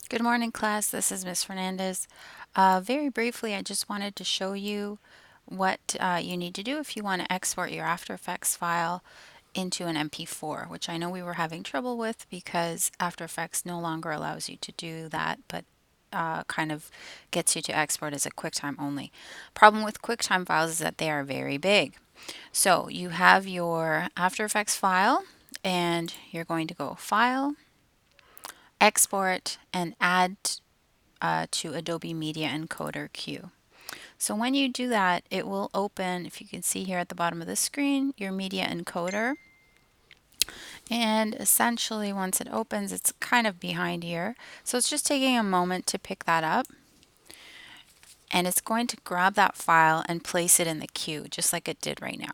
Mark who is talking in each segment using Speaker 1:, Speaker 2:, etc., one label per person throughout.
Speaker 1: Good morning, class. This is Miss Fernandez. Very briefly, I just wanted to show you what you need to do if you want to export your After Effects file into an MP4, which I know we were having trouble with because After Effects no longer allows you to do that, but kind of gets you to export as a QuickTime only. Problem with QuickTime files is that they are very big. So you have your After Effects file, and you're going to go File, Export, and Add to Adobe Media Encoder queue. So when you do that, it will open, if you can see here at the bottom of the screen, your media encoder. And essentially, once it opens, it's kind of behind here. So it's just taking a moment to pick that up. And it's going to grab that file and place it in the queue, just like it did right now.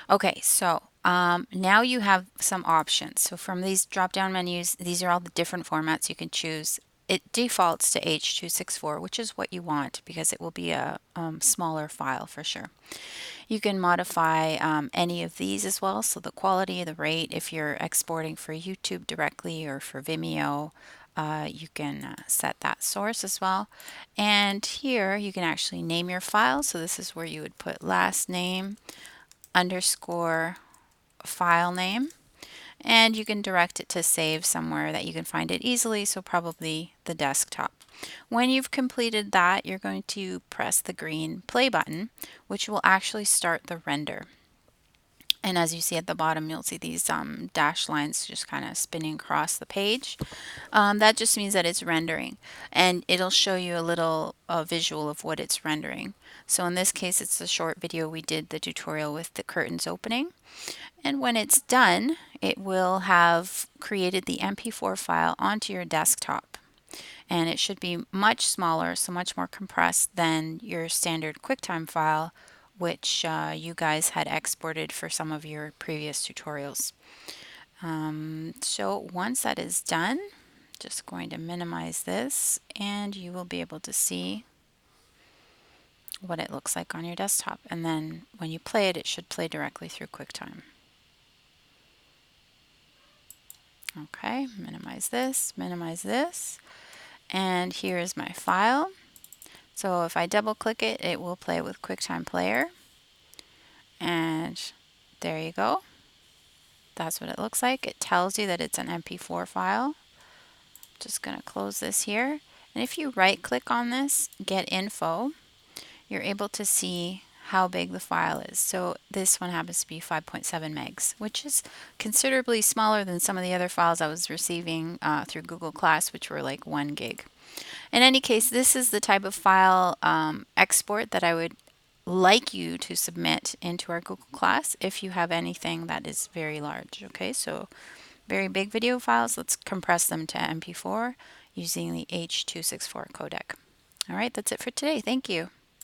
Speaker 1: Okay, so now you have some options. So from these drop-down menus, these are all the different formats you can choose. It defaults to H.264, which is what you want because it will be a smaller file for sure. You can modify any of these as well. So the quality, the rate, if you're exporting for YouTube directly or for Vimeo, you can set that source as well. And here you can actually name your file. So this is where you would put last name underscore file name. And you can direct it to save somewhere that you can find it easily, so probably the desktop. When you've completed that, you're going to press the green play button, which will actually start the render. And as you see at the bottom, you'll see these dash lines just kind of spinning across the page. That just means that it's rendering, and it'll show you a little visual of what it's rendering. So in this case, it's a short video. We did the tutorial with the curtains opening. And when it's done, it will have created the MP4 file onto your desktop. And it should be much smaller, so much more compressed than your standard QuickTime file, which you guys had exported for some of your previous tutorials. So once that is done, just going to minimize this, and you will be able to see what it looks like on your desktop. And then when you play it, it should play directly through QuickTime. Okay, minimize this, and here is my file. So if I double click it, it will play with QuickTime Player, and there you go. That's what it looks like. It tells you that it's an MP4 file. Just going to close this here, and if you right click on this, get info, you're able to see how big the file is. So this one happens to be 5.7 megs, which is considerably smaller than some of the other files I was receiving through Google Class, which were like 1 gig. In any case, this is the type of file export that I would like you to submit into our Google Class if you have anything that is very large. Okay, so very big video files, let's compress them to MP4 using the H.264 codec. All right, that's it for today. Thank you.